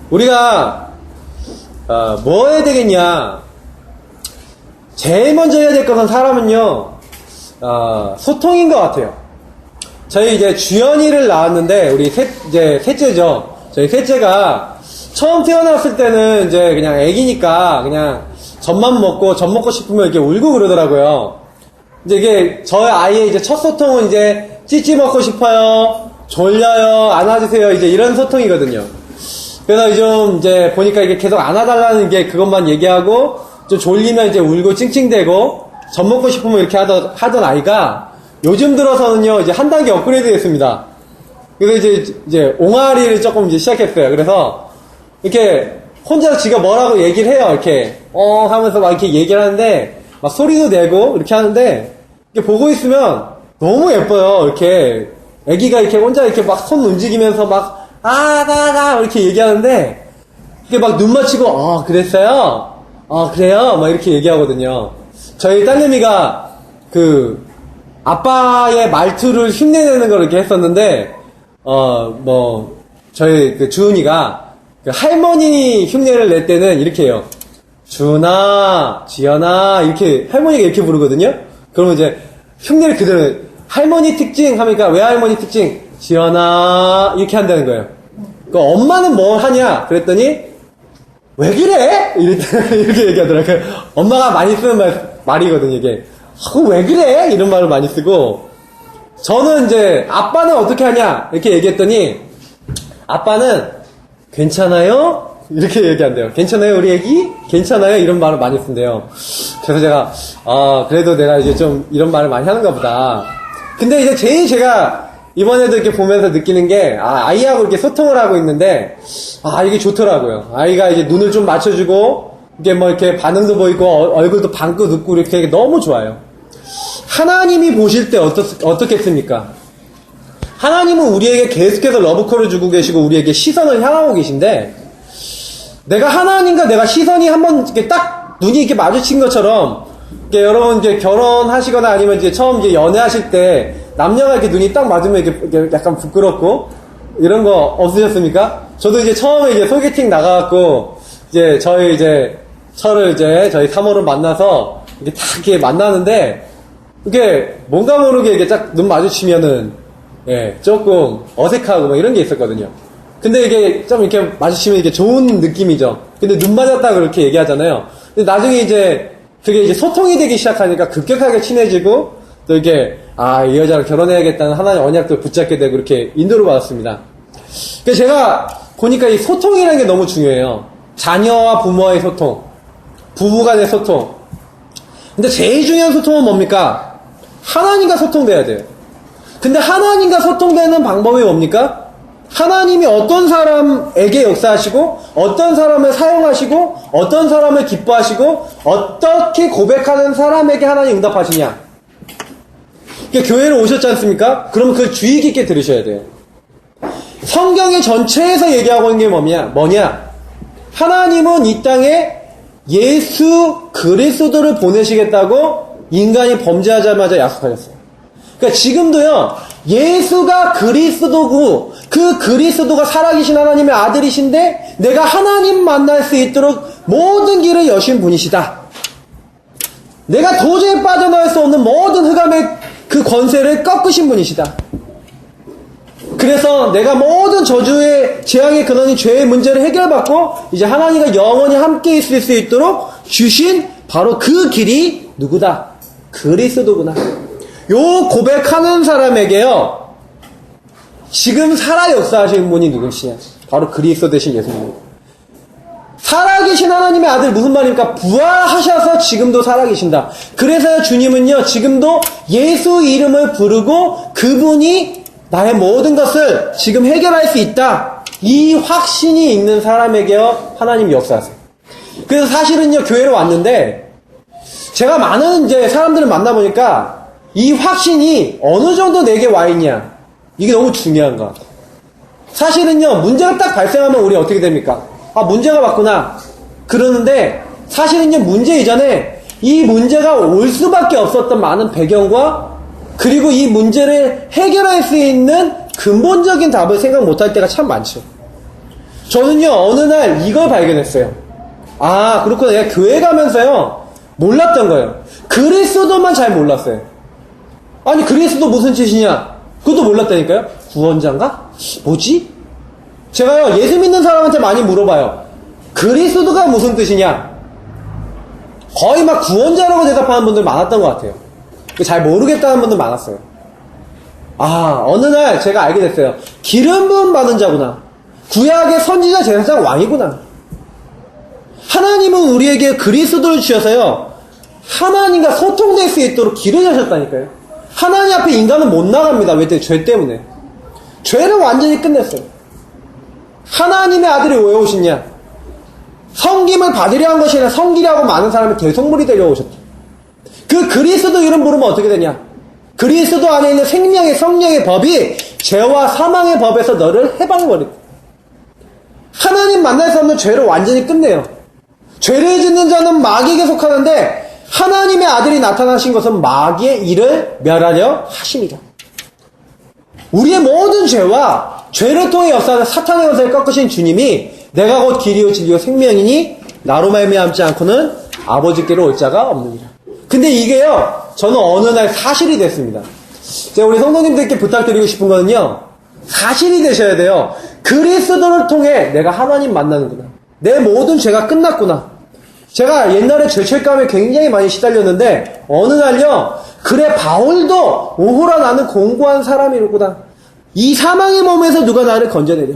우리가 뭐 해야 되겠냐. 제일 먼저 해야 될 것은 사람은요 소통인 것 같아요. 저희 이제 주연이를 낳았는데 우리 이제 셋째죠. 저희 셋째가 처음 태어났을 때는 이제 그냥 애기니까 그냥 젖만 먹고 젖 먹고 싶으면 이렇게 울고 그러더라고요. 이제 이게 저희 아이의 이제 첫 소통은 이제 찌찌 먹고 싶어요, 졸려요, 안아주세요, 이제 이런 소통이거든요. 그래서 좀 이제 보니까 이게 계속 안아달라는 게 그것만 얘기하고 좀 졸리면 이제 울고 찡찡대고 젖 먹고 싶으면 이렇게 하던 아이가 요즘 들어서는요 이제 한 단계 업그레이드 됐습니다. 그래서 이제 옹알이를 조금 이제 시작했어요. 그래서 이렇게 혼자 지가 뭐라고 얘기를 해요. 이렇게 하면서 막 이렇게 얘기를 하는데 막 소리도 내고 이렇게 하는데 이렇게 보고 있으면 너무 예뻐요. 이렇게 애기가 이렇게 혼자 이렇게 막 손 움직이면서 막 나 이렇게 얘기하는데 이게 막 눈 맞추고 그랬어요? 그래요? 막 이렇게 얘기하거든요. 저희 딸내미가 그 아빠의 말투를 흉내내는 걸 이렇게 했었는데 저희 그 주은이가 그 할머니 흉내를 낼 때는 이렇게 해요. 주은아, 지연아, 이렇게 할머니가 이렇게 부르거든요. 그러면 이제 흉내를 그대로 할머니 특징 하니까 왜 할머니 특징? 지연아, 이렇게 한다는 거예요. 그 엄마는 뭘 하냐? 그랬더니 왜 그래? 이렇게 얘기하더라고요. 엄마가 많이 쓰는 말이거든요, 이게. 왜 그래? 이런 말을 많이 쓰고, 저는 이제 아빠는 어떻게 하냐? 이렇게 얘기했더니 아빠는 괜찮아요? 이렇게 얘기한대요. 괜찮아요, 우리 애기? 괜찮아요? 이런 말을 많이 쓴대요. 그래서 제가 그래도 내가 이제 좀 이런 말을 많이 하는가 보다. 근데 이제 제일 제가 이번에도 이렇게 보면서 느끼는 게 아이하고 이렇게 소통을 하고 있는데 이게 좋더라고요. 아이가 이제 눈을 좀 맞춰주고 이게 뭐 이렇게 반응도 보이고 얼굴도 방긋 웃고 이렇게 너무 좋아요. 하나님이 보실 때 어떻겠습니까? 하나님은 우리에게 계속해서 러브콜을 주고 계시고 우리에게 시선을 향하고 계신데 내가 하나님과 내가 시선이 한번 이렇게 딱 눈이 이렇게 마주친 것처럼 이렇게 여러분 이제 결혼하시거나 아니면 이제 처음 이제 연애하실 때 남녀가 이렇게 눈이 딱 맞으면 이렇게 약간 부끄럽고 이런 거 없으셨습니까? 저도 이제 처음에 이제 소개팅 나가갖고 이제 저희 저희 사모를 만나서 이렇게 딱 이렇게 만나는데 이게 뭔가 모르게 이렇게 딱 눈 마주치면은 조금 어색하고 뭐 이런 게 있었거든요. 근데 이게 좀 이렇게 마주치면 이게 좋은 느낌이죠. 근데 눈 맞았다 그렇게 얘기하잖아요. 근데 나중에 이제 그게 이제 소통이 되기 시작하니까 급격하게 친해지고 또 이게 이 여자랑 결혼해야겠다는 하나의 언약도 붙잡게 되고 이렇게 인도를 받았습니다. 그래서 제가 보니까 이 소통이라는 게 너무 중요해요. 자녀와 부모와의 소통, 부부 간의 소통. 근데 제일 중요한 소통은 뭡니까? 하나님과 소통돼야 돼요. 근데 하나님과 소통되는 방법이 뭡니까? 하나님이 어떤 사람에게 역사하시고 어떤 사람을 사용하시고 어떤 사람을 기뻐하시고 어떻게 고백하는 사람에게 하나님 응답하시냐. 그러니까 교회를 오셨지 않습니까? 그러면 그걸 주의 깊게 들으셔야 돼요. 성경의 전체에서 얘기하고 있는 게 뭐냐? 하나님은 이 땅에 예수 그리스도를 보내시겠다고 인간이 범죄하자마자 약속하셨어요. 그러니까 지금도요, 예수가 그리스도고 그 그리스도가 살아계신 하나님의 아들이신데 내가 하나님 만날 수 있도록 모든 길을 여신 분이시다. 내가 도저히 빠져나올 수 없는 모든 흑암의 그 권세를 꺾으신 분이시다. 그래서 내가 모든 저주의 재앙의 근원인 죄의 문제를 해결받고 이제 하나님과 영원히 함께 있을 수 있도록 주신 바로 그 길이 누구다? 그리스도구나. 요 고백하는 사람에게요, 지금 살아 역사하시는 분이 누구시냐? 바로 그리스도 되신 예수님. 살아계신 하나님의 아들, 무슨 말입니까? 부활하셔서 지금도 살아계신다. 그래서 주님은요, 지금도 예수 이름을 부르고 그분이 나의 모든 것을 지금 해결할 수 있다. 이 확신이 있는 사람에게요, 하나님이 역사하세요. 그래서 사실은요, 교회로 왔는데 제가 많은 이제 사람들을 만나보니까 이 확신이 어느 정도 내게 와 있냐, 이게 너무 중요한 것 같아요. 사실은요, 문제가 딱 발생하면 우리 어떻게 됩니까? 문제가 왔구나 그러는데 사실은요, 문제 이전에 이 문제가 올 수밖에 없었던 많은 배경과 그리고 이 문제를 해결할 수 있는 근본적인 답을 생각 못할 때가 참 많죠. 저는요, 어느 날 이걸 발견했어요. 아, 그렇구나. 내가 교회 가면서요, 몰랐던 거예요. 그리스도만 잘 몰랐어요. 아니, 그리스도 무슨 뜻이냐? 그것도 몰랐다니까요? 구원자인가? 뭐지? 제가요, 예수 믿는 사람한테 많이 물어봐요. 그리스도가 무슨 뜻이냐? 거의 막 구원자라고 대답하는 분들 많았던 것 같아요. 잘 모르겠다는 분들 많았어요. 아, 어느 날 제가 알게 됐어요. 기름 부음 받은 자구나. 구약의 선지자 제사장 왕이구나. 하나님은 우리에게 그리스도를 주셔서요, 하나님과 소통될 수 있도록 길을 여셨다니까요. 하나님 앞에 인간은 못 나갑니다. 왜? 죄 때문에. 죄를 완전히 끝냈어요. 하나님의 아들이 왜 오셨냐? 성김을 받으려 한 것이 아니라 성기려고 많은 사람이 대속물이 되려 오셨다. 그 그리스도 이름 부르면 어떻게 되냐? 그리스도 안에 있는 생명의 성령의 법이 죄와 사망의 법에서 너를 해방해버린다. 하나님 만날 수 없는 죄를 완전히 끝내요. 죄를 짓는 자는 마귀에게 속하는데 하나님의 아들이 나타나신 것은 마귀의 일을 멸하려 하심이다. 우리의 모든 죄와 죄를 통해 역사하는 사탄의 권세를 꺾으신 주님이 내가 곧 길이요 진리요 생명이니 나로 말미암지 않고는 아버지께로 올 자가 없느니라. 근데 이게요, 저는 어느 날 사실이 됐습니다. 제가 우리 성도님들께 부탁드리고 싶은 거는요, 사실이 되셔야 돼요. 그리스도를 통해 내가 하나님 만나는구나. 내 모든 죄가 끝났구나. 제가 옛날에 죄책감에 굉장히 많이 시달렸는데 어느 날요, 그래 바울도 오호라 나는 공고한 사람이로구나. 이 사망의 몸에서 누가 나를 건져내랴.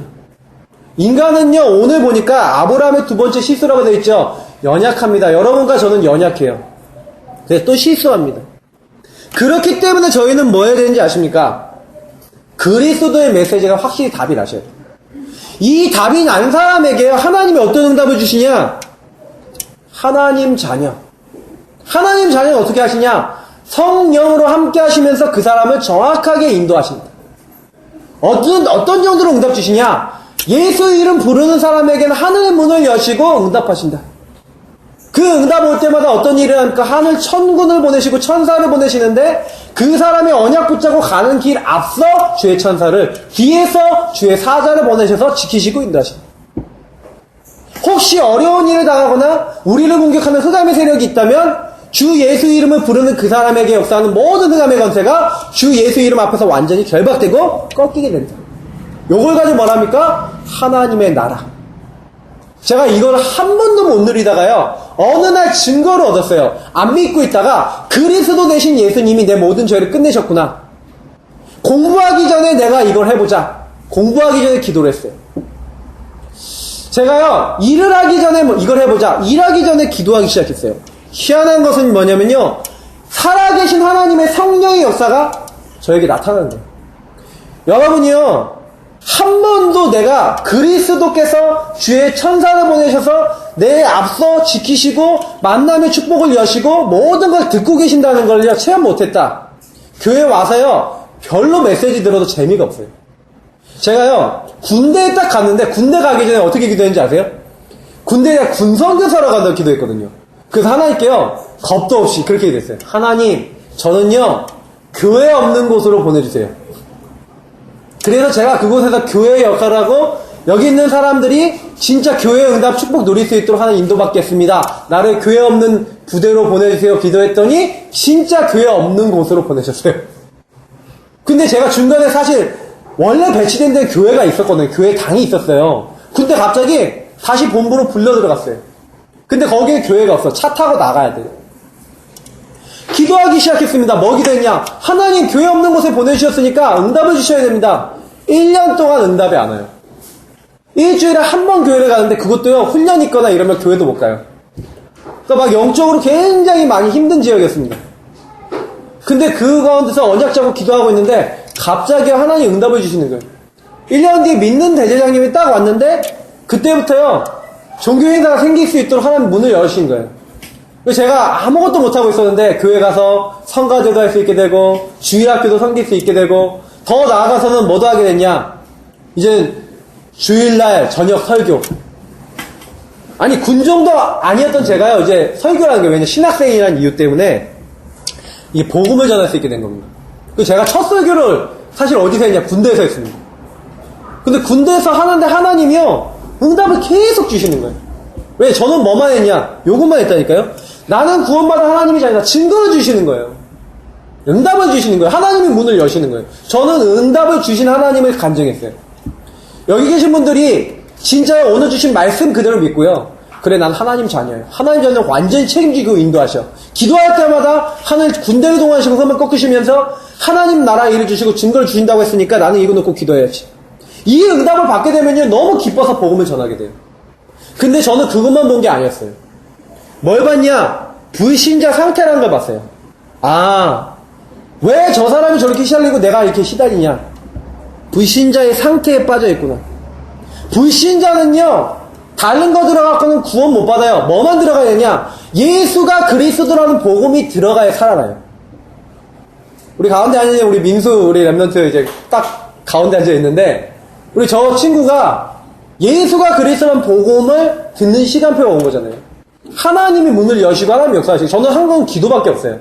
인간은요, 오늘 보니까 아브라함의 두 번째 실수라고 되어 있죠. 연약합니다. 여러분과 저는 연약해요. 그래서 또 실수합니다. 그렇기 때문에 저희는 뭐 해야 되는지 아십니까? 그리스도의 메시지가 확실히 답이 나셔야 돼요. 이 답이 난 사람에게 하나님이 어떤 응답을 주시냐? 하나님 자녀. 하나님 자녀는 어떻게 하시냐? 성령으로 함께 하시면서 그 사람을 정확하게 인도하십니다. 어떤 정도로 응답 주시냐? 예수 이름 부르는 사람에게는 하늘의 문을 여시고 응답하신다. 그 응답 올 때마다 어떤 일을 합니까? 하늘 천군을 보내시고 천사를 보내시는데 그 사람이 언약 붙잡고 가는 길 앞서 주의 천사를, 뒤에서 주의 사자를 보내셔서 지키시고 인도하십니다. 혹시 어려운 일을 당하거나 우리를 공격하는 흑암의 세력이 있다면 주 예수 이름을 부르는 그 사람에게 역사하는 모든 흑암의 권세가 주 예수 이름 앞에서 완전히 결박되고 꺾이게 된다. 요걸 가지고 뭐랍니까? 하나님의 나라. 제가 이걸 한 번도 못 누리다가요, 어느 날 증거를 얻었어요. 안 믿고 있다가 그리스도 되신 예수님이 내 모든 죄를 끝내셨구나. 공부하기 전에 내가 이걸 해보자. 공부하기 전에 기도를 했어요. 제가요, 일을 하기 전에 이걸 해보자. 일하기 전에 기도하기 시작했어요. 희한한 것은 뭐냐면요, 살아계신 하나님의 성령의 역사가 저에게 나타나는 거예요. 여러분이요, 한 번도 내가 그리스도께서 주의 천사를 보내셔서 내 앞서 지키시고 만남의 축복을 여시고 모든 걸 듣고 계신다는 걸요 체험 못했다. 교회 와서요 별로 메시지 들어도 재미가 없어요. 제가요 군대에 딱 갔는데 군대 가기 전에 어떻게 기도했는지 아세요? 군대에 군성교사로 간다고 기도했거든요. 그래서 하나님께요 겁도 없이 그렇게 기도했어요. 하나님, 저는요 교회 없는 곳으로 보내주세요. 그래서 제가 그곳에서 교회의 역할을 하고 여기 있는 사람들이 진짜 교회의 응답 축복 누릴 수 있도록 하는 인도받겠습니다. 나를 교회 없는 부대로 보내주세요 기도했더니 진짜 교회 없는 곳으로 보내셨어요. 근데 제가 중간에 사실 원래 배치된 데 교회가 있었거든요. 교회 당이 있었어요. 근데 갑자기 다시 본부로 불러 들어갔어요. 근데 거기에 교회가 없어. 차 타고 나가야 돼요. 기도하기 시작했습니다. 뭐 기도했냐? 하나님 교회 없는 곳에 보내주셨으니까 응답을 주셔야 됩니다. 1년 동안 응답이 안 와요. 일주일에 한 번 교회를 가는데 그것도요 훈련 있거나 이러면 교회도 못 가요. 그러니까 막 영적으로 굉장히 많이 힘든 지역이었습니다. 근데 그 가운데서 언약 잡고 기도하고 있는데 갑자기 하나님 응답을 주시는 거예요. 1년 뒤에 믿는 대제장님이 딱 왔는데 그때부터요 종교 행사가 생길 수 있도록 하나님 문을 열으신 거예요. 제가 아무것도 못하고 있었는데 교회 가서 성가대도 할 수 있게 되고 주일학교도 섬길 수 있게 되고 더 나아가서는 뭐도 하게 됐냐, 이제 주일날 저녁 설교. 아니 군종도 아니었던 제가요 이제 설교라는 게 왜냐 신학생이라는 이유 때문에 이 복음을 전할 수 있게 된 겁니다. 그래서 제가 첫 설교를 사실 어디서 했냐? 군대에서 했습니다. 근데 군대에서 하는데 하나님이요, 응답을 계속 주시는 거예요. 왜? 저는 뭐만 했냐? 요것만 했다니까요? 나는 구원받은 하나님이 아니라 증거를 주시는 거예요. 응답을 주시는 거예요. 하나님이 문을 여시는 거예요. 저는 응답을 주신 하나님을 간증했어요. 여기 계신 분들이 진짜 오늘 주신 말씀 그대로 믿고요. 그래, 난 하나님 자녀예요. 하나님 자녀는 완전히 책임지고 인도하셔. 기도할 때마다 하늘 군대를 동원하시고 흠을 꺾으시면서 하나님 나라 일을 주시고 증거를 주신다고 했으니까 나는 이거 놓고 기도해야지. 이 응답을 받게 되면요, 너무 기뻐서 복음을 전하게 돼요. 근데 저는 그것만 본 게 아니었어요. 뭘 봤냐? 불신자 상태라는 걸 봤어요. 아, 왜 저 사람이 저렇게 시달리고 내가 이렇게 시달리냐? 불신자의 상태에 빠져 있구나. 불신자는요, 다른 거 들어가고는 구원 못 받아요. 뭐만 들어가야 되냐? 예수가 그리스도라는 복음이 들어가야 살아나요. 우리 가운데 앉은 우리 민수, 우리 랩런트 이제 딱 가운데 앉아 있는데, 우리 저 친구가 예수가 그리스도라는 복음을 듣는 시간표가 온 거잖아요. 하나님이 문을 여시고 하나님이 역사하시고, 저는 한 건 기도밖에 없어요.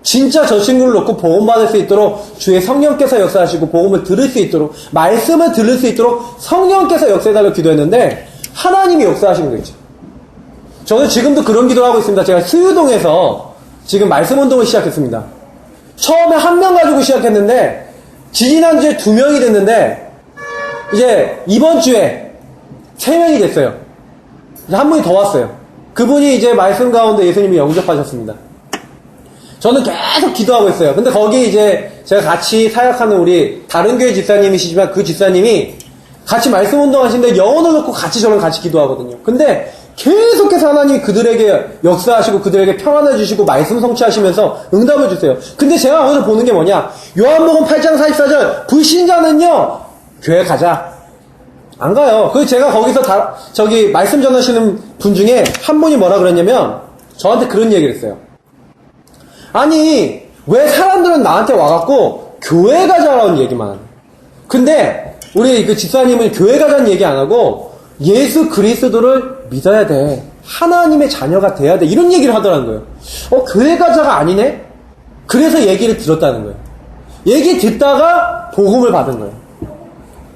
진짜 저 친구를 놓고 복음 받을 수 있도록 주의 성령께서 역사하시고 복음을 들을 수 있도록, 말씀을 들을 수 있도록 성령께서 역사해달라고 기도했는데 하나님이 역사하시는 거죠. 저는 지금도 그런 기도를 하고 있습니다. 제가 수유동에서 지금 말씀 운동을 시작했습니다. 처음에 한 명 가지고 시작했는데 지지난주에 2명이 됐는데 이제 이번 주에 3명이 됐어요. 한 분이 더 왔어요. 그분이 이제 말씀 가운데 예수님이 영접하셨습니다. 저는 계속 기도하고 있어요. 근데 거기 이제 제가 같이 사역하는 우리 다른 교회 집사님이시지만 그 집사님이 같이 말씀 운동하시는데 영혼을 놓고 같이 저랑 같이 기도하거든요. 근데 계속해서 하나님이 그들에게 역사하시고 그들에게 평안을 주시고 말씀 성취하시면서 응답을 주세요. 근데 제가 거기서 보는 게 뭐냐? 요한복음 8장 44절 불신자는요 교회 가자. 안 가요. 그래서 제가 거기서 저기 말씀 전하시는 분 중에 한 분이 뭐라 그랬냐면 저한테 그런 얘기를 했어요. 아니 왜 사람들은 나한테 와갖고 교회 가자라는 얘기만 하냐. 근데 우리 그 집사님은 교회 가자는 얘기 안 하고 예수 그리스도를 믿어야 돼. 하나님의 자녀가 돼야 돼. 이런 얘기를 하더라는 거예요. 교회 가자가 아니네? 그래서 얘기를 들었다는 거예요. 얘기 듣다가 복음을 받은 거예요.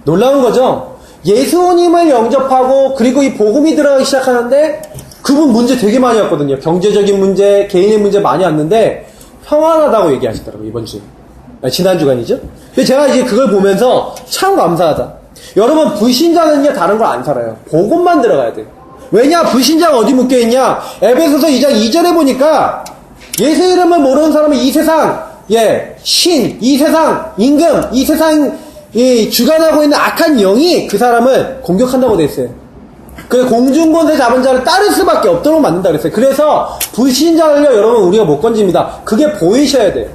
놀라운 거죠? 예수님을 영접하고 그리고 이 복음이 들어가기 시작하는데 그분 문제 되게 많이 왔거든요. 경제적인 문제, 개인의 문제 많이 왔는데 평안하다고 얘기하시더라고요. 이번 주에. 지난주간이죠? 근데 제가 이제 그걸 보면서 참 감사하다. 여러분 불신자는요 다른 걸 안 살아요. 복음만 들어가야 돼요. 왜냐? 불신자가 어디 묶여있냐? 에베소서 2장 2절에 보니까 예수 이름을 모르는 사람은 이 세상 신, 이 세상 임금, 이 세상 주관하고 있는 악한 영이 그 사람을 공격한다고 돼 있어요. 그 공중권세 잡은 자를 따를 수밖에 없도록 만든다 그랬어요. 그래서 불신자를요 여러분 우리가 못 건집니다. 그게 보이셔야 돼요.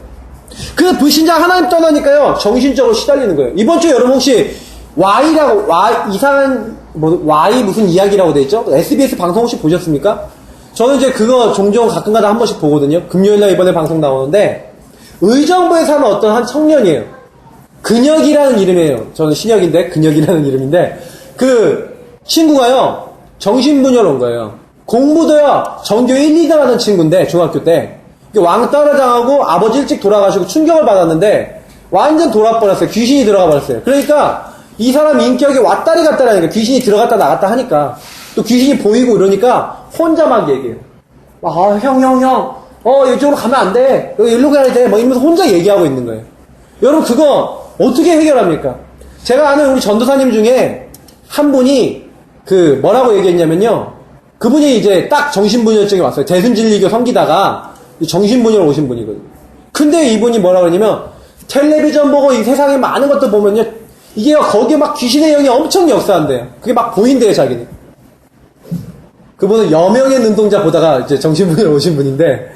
그 불신자 하나님 떠나니까요 정신적으로 시달리는 거예요. 이번 주에 여러분 혹시 Y라고 이상한 Y 무슨 이야기라고 돼 있죠? SBS 방송 혹시 보셨습니까? 저는 이제 그거 종종 가끔가다 한 번씩 보거든요. 금요일날 이번에 방송 나오는데 의정부에 사는 어떤 한 청년이에요. 근혁이라는 이름이에요. 저는 신혁인데 근혁이라는 이름인데 그 친구가요 정신분열 온 거예요. 공부도요 전교 1, 2등 하는 친구인데 중학교 때 왕따를 당하고 아버지 일찍 돌아가시고 충격을 받았는데 완전 돌아버렸어요. 귀신이 들어가 버렸어요. 그러니까 이 사람 인격이 왔다리 갔다리 하니까 귀신이 들어갔다 나갔다 하니까 또 귀신이 보이고 이러니까 혼자 막 얘기해요. 형 이쪽으로 가면 안 돼. 여기 일로 가야 돼. 뭐 이러면서 혼자 얘기하고 있는 거예요. 여러분 그거 어떻게 해결합니까? 제가 아는 우리 전도사님 중에 한 분이 그 뭐라고 얘기했냐면요. 그분이 이제 딱 정신분열증이 왔어요. 대순진리교 섬기다가 정신분열 오신 분이거든요. 근데 이분이 뭐라 그러냐면 텔레비전 보고 이 세상에 많은 것들 보면요. 이게 거기에 막 귀신의 영이 엄청 역사한대요. 그게 막 보인대요, 자기는. 그분은 여명의 눈동자 보다가 이제 정신분열 오신 분인데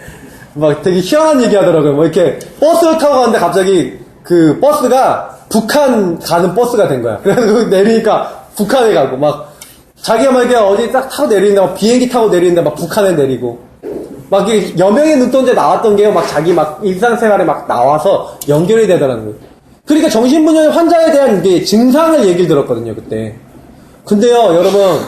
막 되게 희한한 얘기 하더라고요. 뭐 이렇게 버스를 타고 가는데 갑자기 그 버스가 북한 가는 버스가 된 거야. 그래서 내리니까 북한에 가고 막 자기가 막 이렇게 어디 딱 타고 내리는데 막 비행기 타고 내리는데 막 북한에 내리고 막 이게 여명의 눈동자에 나왔던 게요. 막 자기 막 일상생활에 막 나와서 연결이 되더라는 거예요. 그러니까 정신분열 환자에 대한 이게 증상을 얘기를 들었거든요, 그때. 근데요, 여러분,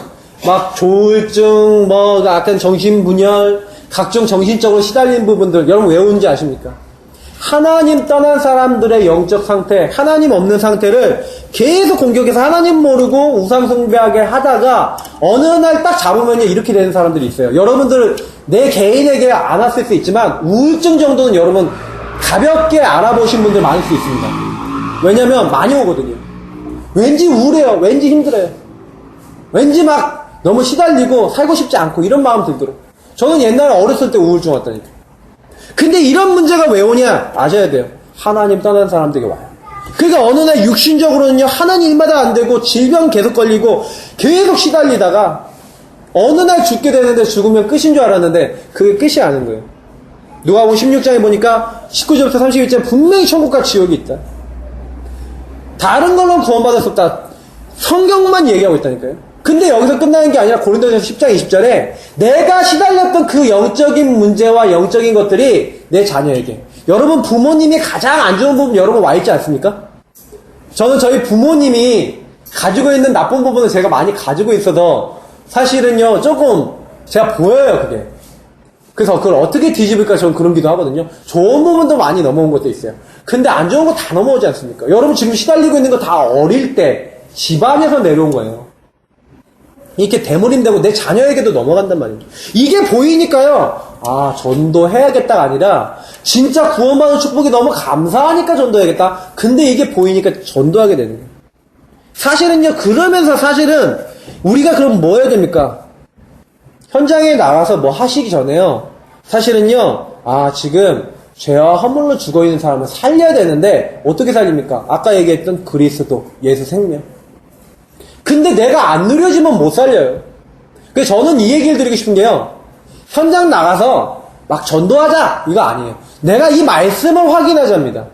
막 조울증, 약간 정신분열, 각종 정신적으로 시달린 부분들, 여러분 왜 오는지 아십니까? 하나님 떠난 사람들의 영적 상태, 하나님 없는 상태를 계속 공격해서 하나님 모르고 우상 숭배하게 하다가 어느 날 딱 잡으면 이렇게 되는 사람들이 있어요. 여러분들 내 개인에게 안 왔을 수 있지만 우울증 정도는 여러분 가볍게 알아보신 분들 많을 수 있습니다. 왜냐면 많이 오거든요. 왠지 우울해요. 왠지 힘들어요. 왠지 막 너무 시달리고 살고 싶지 않고 이런 마음 들도록. 저는 옛날에 어렸을 때 우울증 왔다니까. 근데 이런 문제가 왜 오냐? 아셔야 돼요. 하나님 떠난 사람들에게 와요. 그러니까 어느 날 육신적으로는요, 하나님 일마다 안 되고 질병 계속 걸리고 계속 시달리다가 어느 날 죽게 되는데 죽으면 끝인 줄 알았는데 그게 끝이 아닌 거예요. 누가복음 16장에 보니까 19절부터 31절 분명히 천국과 지옥이 있다. 다른 걸로는 구원받을 수 없다. 성경만 얘기하고 있다니까요. 근데 여기서 끝나는 게 아니라 고린도전서 10장 20절에 내가 시달렸던 그 영적인 문제와 영적인 것들이 내 자녀에게, 여러분 부모님이 가장 안 좋은 부분 여러분 와 있지 않습니까? 저는 저희 부모님이 가지고 있는 나쁜 부분을 제가 많이 가지고 있어서 사실은요 조금 제가 보여요 그게. 그래서 그걸 어떻게 뒤집을까 저는 그런 기도 하거든요. 좋은 부분도 많이 넘어온 것도 있어요. 근데 안 좋은 거 다 넘어오지 않습니까? 여러분 지금 시달리고 있는 거 다 어릴 때 집안에서 내려온 거예요. 이렇게 대물림되고 내 자녀에게도 넘어간단 말이에요. 이게 보이니까요, 아 전도해야겠다가 아니라 진짜 구원받은 축복이 너무 감사하니까 전도해야겠다. 근데 이게 보이니까 전도하게 되는 거예요. 사실은요, 그러면서 사실은 우리가 그럼 뭐 해야 됩니까? 현장에 나가서 뭐 하시기 전에요, 사실은요, 아 지금 죄와 허물로 죽어있는 사람을 살려야 되는데 어떻게 살립니까? 아까 얘기했던 그리스도, 예수 생명. 근데 내가 안 누려지면 못 살려요. 그래서 저는 이 얘기를 드리고 싶은 게요, 현장 나가서 막 전도하자 이거 아니에요. 내가 이 말씀을 확인하자입니다.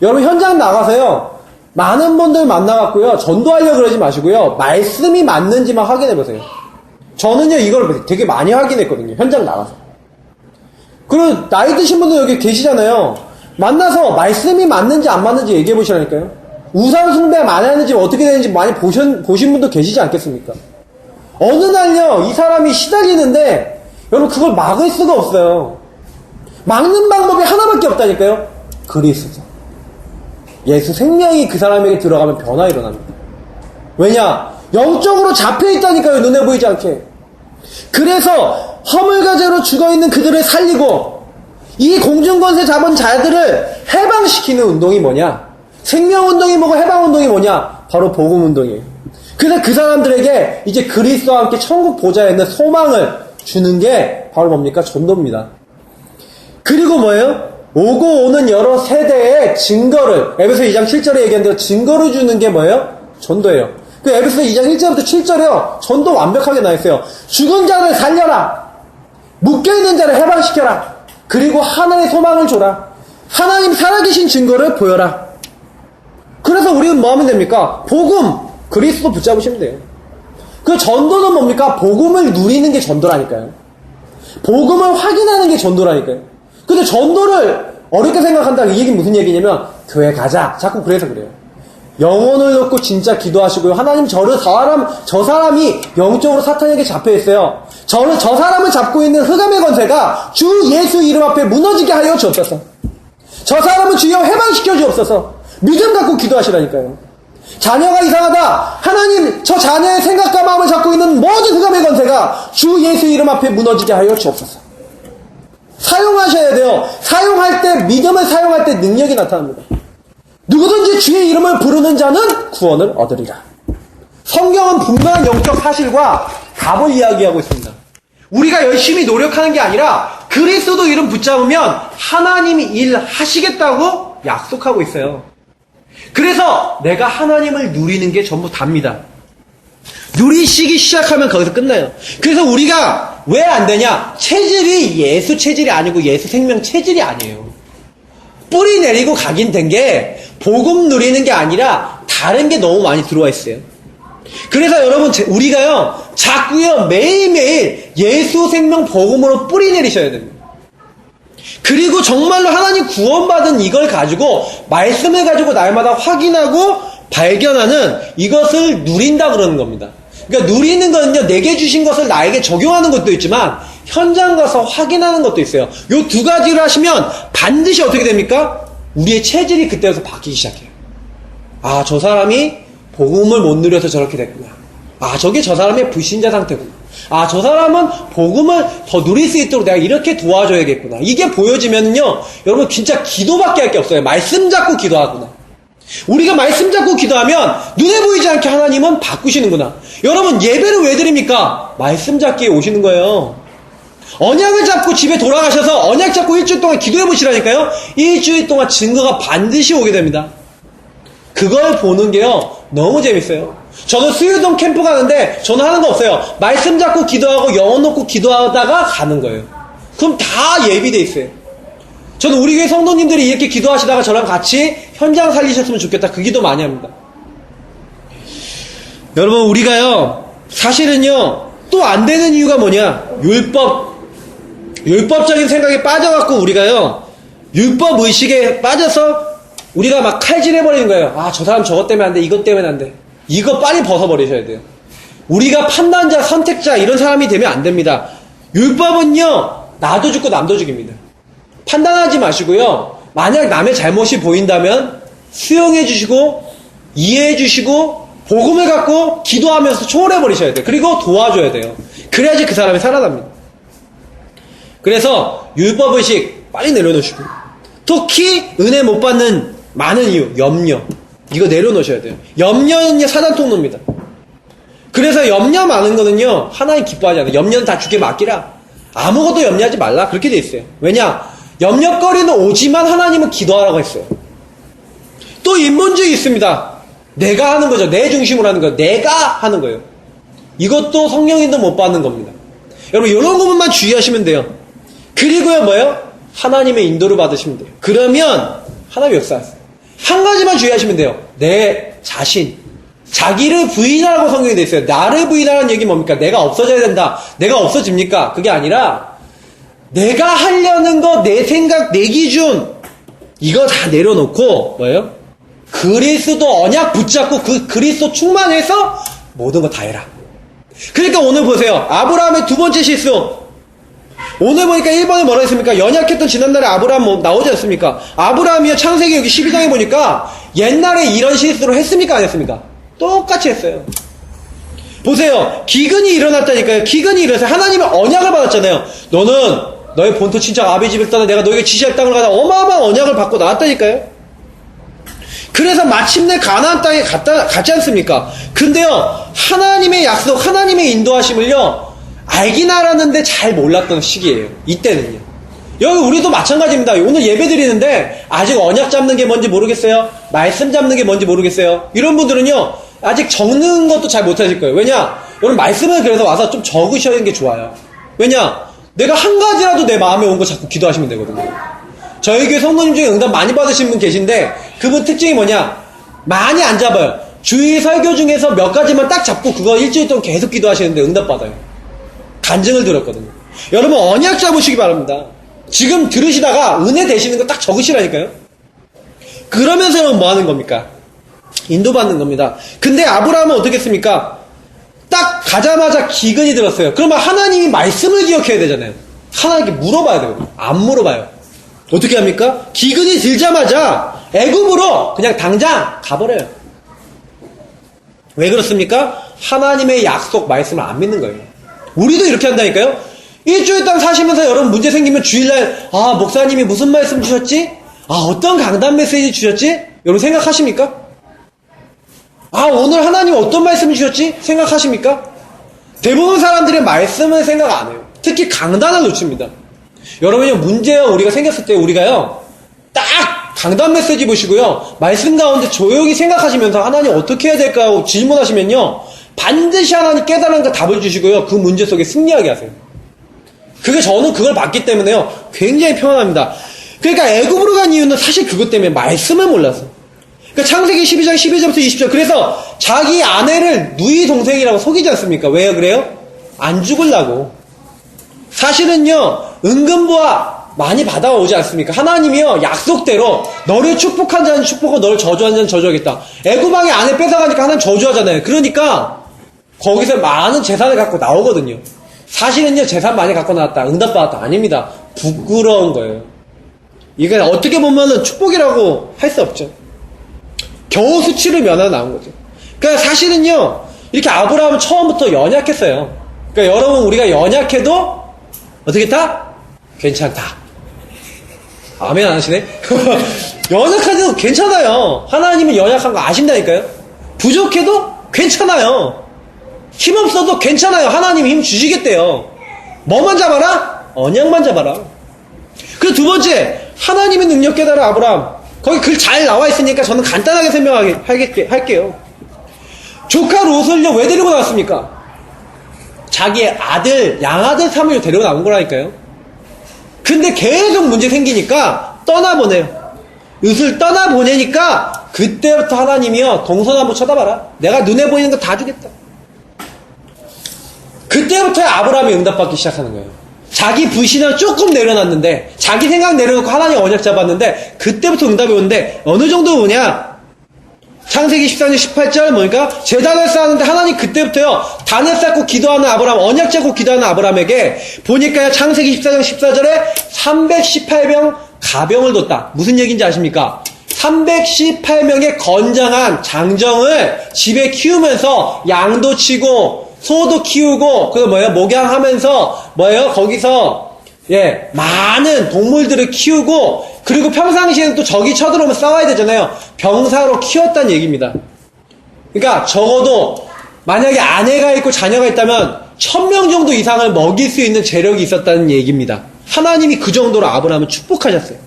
여러분 현장 나가서요 많은 분들 만나갖고요 전도하려고 그러지 마시고요 말씀이 맞는지만 확인해보세요. 저는요 이걸 되게 많이 확인했거든요. 현장 나가서. 그리고 나이 드신 분들 여기 계시잖아요. 만나서 말씀이 맞는지 안 맞는지 얘기해보시라니까요. 우상 숭배 많이 하는지 어떻게 되는지 많이 보신 분도 계시지 않겠습니까? 어느 날요 이 사람이 시달리는데 여러분 그걸 막을 수가 없어요. 막는 방법이 하나밖에 없다니까요. 그리스도, 예수 생명이 그 사람에게 들어가면 변화 일어납니다. 왜냐? 영적으로 잡혀있다니까요. 눈에 보이지 않게. 그래서 허물과제로 죽어있는 그들을 살리고 이 공중권세 잡은 자들을 해방시키는 운동이 뭐냐? 생명운동이 뭐고 해방운동이 뭐냐? 바로 복음운동이에요. 그래서 그 사람들에게 이제 그리스도와 함께 천국 보좌에 있는 소망을 주는 게 바로 뭡니까? 전도입니다. 그리고 뭐예요? 오고 오는 여러 세대의 증거를, 에베소 2장 7절에 얘기한 대로 증거를 주는 게 뭐예요? 전도예요. 그 에베소 2장 1절부터 7절에요. 전도 완벽하게 나와있어요. 죽은 자를 살려라. 묶여있는 자를 해방시켜라. 그리고 하나의 소망을 줘라. 하나님 살아계신 증거를 보여라. 그래서 우리는 뭐 하면 됩니까? 복음, 그리스도 붙잡으시면 돼요. 그 전도는 뭡니까? 복음을 누리는 게 전도라니까요. 복음을 확인하는 게 전도라니까요. 근데 전도를 어렵게 생각한다. 이 얘기는 무슨 얘기냐면 교회 가자. 자꾸 그래서 그래요. 영혼을 놓고 진짜 기도하시고요. 하나님 저 사람이 영적으로 사탄에게 잡혀있어요. 저 사람을 잡고 있는 흑암의 권세가 주 예수 이름 앞에 무너지게 하여 주옵소서. 저 사람은 주여 해방시켜 주옵소서. 믿음 갖고 기도하시라니까요. 자녀가 이상하다. 하나님 저 자녀의 생각과 마음을 잡고 있는 모든 흑암의 권세가 주 예수 이름 앞에 무너지게 하여 주옵소서. 사용하셔야 돼요. 사용할 때, 믿음을 사용할 때 능력이 나타납니다. 누구든지 주의 이름을 부르는 자는 구원을 얻으리라. 성경은 분명한 영적 사실과 답을 이야기하고 있습니다. 우리가 열심히 노력하는 게 아니라 그리스도 이름 붙잡으면 하나님이 일하시겠다고 약속하고 있어요. 그래서 내가 하나님을 누리는 게 전부 답니다. 누리시기 시작하면 거기서 끝나요. 그래서 우리가 왜 안 되냐? 체질이 예수 체질이 아니고 예수 생명 체질이 아니에요. 뿌리 내리고 가긴 된 게 복음 누리는 게 아니라 다른 게 너무 많이 들어와 있어요. 그래서 여러분 우리가요 자꾸요 매일매일 예수 생명 복음으로 뿌리 내리셔야 됩니다. 그리고 정말로 하나님 구원받은 이걸 가지고 말씀을 가지고 날마다 확인하고 발견하는 이것을 누린다 그러는 겁니다. 그러니까 누리는 거는요 내게 주신 것을 나에게 적용하는 것도 있지만 현장 가서 확인하는 것도 있어요. 요 두 가지를 하시면 반드시 어떻게 됩니까? 우리의 체질이 그때부터 바뀌기 시작해요. 아, 저 사람이 복음을 못 누려서 저렇게 됐구나. 아, 저게 저 사람의 불신자 상태구나. 아, 저 사람은 복음을 더 누릴 수 있도록 내가 이렇게 도와줘야겠구나. 이게 보여지면요, 여러분 진짜 기도밖에 할 게 없어요. 말씀 잡고 기도하구나. 우리가 말씀 잡고 기도하면 눈에 보이지 않게 하나님은 바꾸시는구나. 여러분, 예배를 왜 드립니까? 말씀 잡기에 오시는 거예요. 언약을 잡고 집에 돌아가셔서 언약 잡고 일주일 동안 기도해 보시라니까요. 일주일 동안 증거가 반드시 오게 됩니다. 그걸 보는 게요, 너무 재밌어요. 저는 수유동 캠프 가는데 저는 하는 거 없어요. 말씀 잡고 기도하고 영혼 놓고 기도하다가 가는 거예요. 그럼 다 예비돼 있어요. 저는 우리 교회 성도님들이 이렇게 기도하시다가 저랑 같이 현장 살리셨으면 좋겠다. 그 기도 많이 합니다. 여러분, 우리가요, 사실은요, 또 안 되는 이유가 뭐냐? 율법적인 생각에 빠져갖고 우리가요, 율법 의식에 빠져서 우리가 막 칼질해버리는 거예요. 아, 저 사람 저것 때문에 안 돼, 이것 때문에 안 돼. 이거 빨리 벗어버리셔야 돼요. 우리가 판단자, 선택자, 이런 사람이 되면 안 됩니다. 율법은요, 나도 죽고 남도 죽입니다. 판단하지 마시고요, 만약 남의 잘못이 보인다면 수용해 주시고 이해해 주시고 복음을 갖고 기도하면서 초월해버리셔야 돼요. 그리고 도와줘야 돼요. 그래야지 그 사람이 살아납니다. 그래서 율법의식 빨리 내려놓으시고, 특히 은혜 못 받는 많은 이유, 염려, 이거 내려놓으셔야 돼요. 염려는 사단 통로입니다. 그래서 염려 많은 거는요, 하나님 기뻐하지 않아요. 염려는 다 주께 맡기라. 아무것도 염려하지 말라. 그렇게 돼 있어요. 왜냐? 염려거리는 오지만 하나님은 기도하라고 했어요. 또 인본주의 있습니다. 내가 하는 거죠. 내 중심으로 하는 거예요. 내가 하는 거예요. 이것도 성령인도 못 받는 겁니다. 여러분, 이런 부분만 주의하시면 돼요. 그리고요, 뭐예요? 하나님의 인도를 받으시면 돼요. 그러면 하나님이 역사하세요. 한 가지만 주의하시면 돼요. 내 자신, 자기를 부인하라고 성경이 되어 있어요. 나를 부인하라는 얘기 뭡니까? 내가 없어져야 된다. 내가 없어집니까? 그게 아니라 내가 하려는 거, 내 생각, 내 기준, 이거 다 내려놓고 뭐예요? 그리스도 언약 붙잡고 그 그리스도 충만해서 모든 거 다 해라. 그러니까 오늘 보세요. 아브라함의 두 번째 실수. 오늘 보니까 1번에 뭐라 했습니까? 연약했던 지난날에 아브라함 뭐 나오지 않습니까? 아브라함이요, 창세기 여기 12장에 보니까 옛날에 이런 실수를 했습니까? 안 했습니까? 똑같이 했어요. 보세요. 기근이 일어났다니까요. 기근이 일어나서 하나님의 언약을 받았잖아요. 너는 너의 본토 친척 아비 집을 떠나 내가 너에게 지시할 땅을 가다 어마어마한 언약을 받고 나왔다니까요. 그래서 마침내 가나안 땅에 갔지 않습니까? 근데요, 하나님의 약속, 하나님의 인도하심을요, 알긴 알았는데 잘 몰랐던 시기예요. 이때는요. 여기 우리도 마찬가지입니다. 오늘 예배 드리는데 아직 언약 잡는 게 뭔지 모르겠어요. 말씀 잡는 게 뭔지 모르겠어요. 이런 분들은요, 아직 적는 것도 잘 못하실 거예요. 왜냐? 여러분, 말씀을 그래서 와서 좀 적으시는 게 좋아요. 왜냐? 내가 한 가지라도 내 마음에 온 거 자꾸 기도하시면 되거든요. 저희 교회 성도님 중에 응답 많이 받으신 분 계신데 그분 특징이 뭐냐? 많이 안 잡아요. 주일 설교 중에서 몇 가지만 딱 잡고 그거 일주일 동안 계속 기도하시는데 응답 받아요. 간증을 들었거든요. 여러분, 언약 잡으시기 바랍니다. 지금 들으시다가 은혜 되시는 거 딱 적으시라니까요. 그러면서 여러분 뭐 하는 겁니까? 인도받는 겁니다. 근데 아브라함은 어떻게 했습니까? 딱 가자마자 기근이 들었어요. 그러면 하나님이 말씀을 기억해야 되잖아요. 하나님께 물어봐야 되거든요. 안 물어봐요. 어떻게 합니까? 기근이 들자마자 애굽으로 그냥 당장 가버려요. 왜 그렇습니까? 하나님의 약속 말씀을 안 믿는 거예요. 우리도 이렇게 한다니까요. 일주일 동안 사시면서 여러분 문제 생기면 주일날 아, 목사님이 무슨 말씀 주셨지? 아, 어떤 강단 메시지 주셨지? 여러분 생각하십니까? 아, 오늘 하나님 어떤 말씀 주셨지? 생각하십니까? 대부분 사람들이 말씀을 생각 안 해요. 특히 강단을 놓칩니다. 여러분요, 문제가 우리가 생겼을 때 우리가요, 딱 강단 메시지 보시고요, 말씀 가운데 조용히 생각하시면서 하나님 어떻게 해야 될까 하고 질문하시면요, 반드시 하나님 깨달은 거 답을 주시고요, 그 문제 속에 승리하게 하세요. 그게 저는 그걸 봤기 때문에요, 굉장히 편안합니다. 그러니까 애굽으로 간 이유는 사실 그것 때문에 말씀을 몰라서. 그러니까 창세기 12장 11절부터 20절. 그래서 자기 아내를 누이 동생이라고 속이지 않습니까? 왜요? 그래요? 안 죽으려고. 사실은요, 은근보아 많이 받아오지 않습니까? 하나님이요, 약속대로 너를 축복한 자는 축복하고 너를 저주한 자는 저주하겠다. 애굽왕의 아내 뺏어가니까 하나님 저주하잖아요. 그러니까 거기서 많은 재산을 갖고 나오거든요. 사실은요, 재산 많이 갖고 나왔다, 응답받았다. 아닙니다. 부끄러운 거예요. 이게 어떻게 보면은 축복이라고 할 수 없죠. 겨우 수치를 면하 나온 거죠. 그러니까 사실은요, 이렇게 아브라함은 처음부터 연약했어요. 그러니까 여러분, 우리가 연약해도 어떻게 했다? 괜찮다. 아멘 안 하시네? 연약해도 괜찮아요. 하나님은 연약한 거 아신다니까요? 부족해도 괜찮아요. 힘없어도 괜찮아요. 하나님이 힘 주시겠대요. 뭐만 잡아라? 언약만 잡아라. 그리고 두 번째, 하나님의 능력 깨달은 아브라함. 거기 글 잘 나와 있으니까 저는 간단하게 설명할게요. 조카 롯을요, 왜 데리고 나왔습니까? 자기의 아들, 양아들 삼을 데리고 나온 거라니까요. 근데 계속 문제 생기니까 떠나보내요. 롯을 떠나보내니까 그때부터 하나님이요, 동서남북 쳐다봐라. 내가 눈에 보이는 거 다 주겠다. 그때부터 아브라함이 응답받기 시작하는 거예요. 자기 불신을 조금 내려놨는데, 자기 생각 내려놓고 하나님 언약 잡았는데, 그때부터 응답이 오는데, 어느 정도 오냐? 창세기 14년 18절 뭐니까? 제단을 쌓았는데 하나님 그때부터요, 단을 쌓고 기도하는 아브라함, 언약 잡고 기도하는 아브라함에게, 보니까요, 창세기 14장 14절에 318명 가병을 뒀다. 무슨 얘기인지 아십니까? 318명의 건장한 장정을 집에 키우면서 양도 치고, 소도 키우고, 그 뭐예요? 목양하면서, 뭐예요? 거기서, 많은 동물들을 키우고, 그리고 평상시에는 또 적이 쳐들어오면 싸워야 되잖아요. 병사로 키웠다는 얘기입니다. 그러니까 적어도, 만약에 아내가 있고 자녀가 있다면, 1000명 정도 이상을 먹일 수 있는 재력이 있었다는 얘기입니다. 하나님이 그 정도로 아브라함을 축복하셨어요.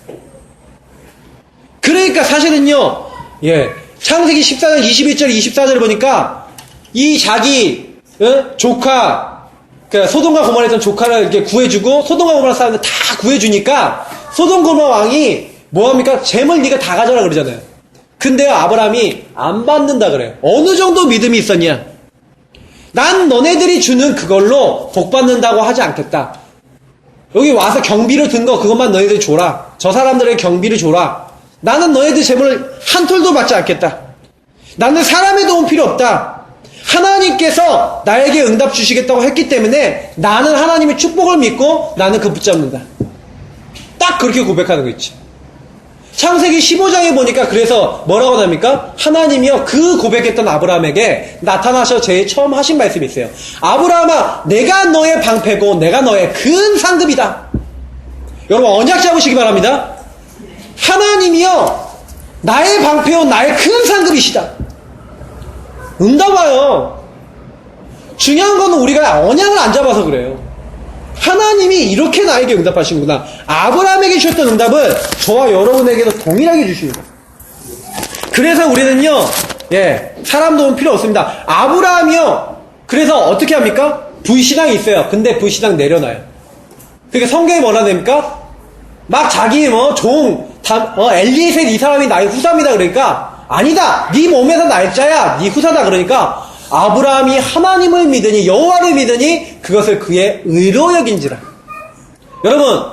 그러니까 사실은요, 창세기 14장 21절, 24절을 보니까, 이 자기, 조카, 그러니까 소돔과 고모라 했던 조카를 이렇게 구해주고, 소돔과 고모라 사람들 다 구해주니까, 소돔 고모라 왕이 뭐합니까? 재물 네가 다 가져라 그러잖아요. 근데요, 아브라함이 안 받는다 그래요. 어느 정도 믿음이 있었냐? 난 너네들이 주는 그걸로 복 받는다고 하지 않겠다. 여기 와서 경비로 든 거 그것만 너희들 줘라. 저 사람들에게 경비를 줘라. 나는 너희들 재물을 한 톨도 받지 않겠다. 나는 사람의 도움 필요 없다. 하나님께서 나에게 응답 주시겠다고 했기 때문에 나는 하나님의 축복을 믿고 나는 그 붙잡는다. 딱 그렇게 고백하는 거 있지. 창세기 15장에 보니까 그래서 뭐라고 합니까? 하나님이요, 그 고백했던 아브라함에게 나타나셔 제일 처음 하신 말씀이 있어요. 아브라함아, 내가 너의 방패고 내가 너의 큰 상급이다. 여러분 언약 잡으시기 바랍니다. 하나님이요, 나의 방패요 나의 큰 상급이시다. 응답 와요. 중요한 건 우리가 언약을 안 잡아서 그래요. 하나님이 이렇게 나에게 응답하시는구나. 아브라함에게 주셨던 응답을 저와 여러분에게도 동일하게 주십니다. 그래서 우리는요, 사람 도움 필요 없습니다. 아브라함이요, 그래서 어떻게 합니까? 불신앙이 있어요. 근데 불신앙 내려놔요. 그러니까 성경이 뭐라 됩니까? 막 자기 엘리에셀 이 사람이 나의 후사입니다. 그러니까 아니다. 네 몸에서 날짜야. 네 후사다. 그러니까 아브라함이 하나님을 믿으니, 여호와를 믿으니 그것을 그의 의로 여긴지라. 여러분,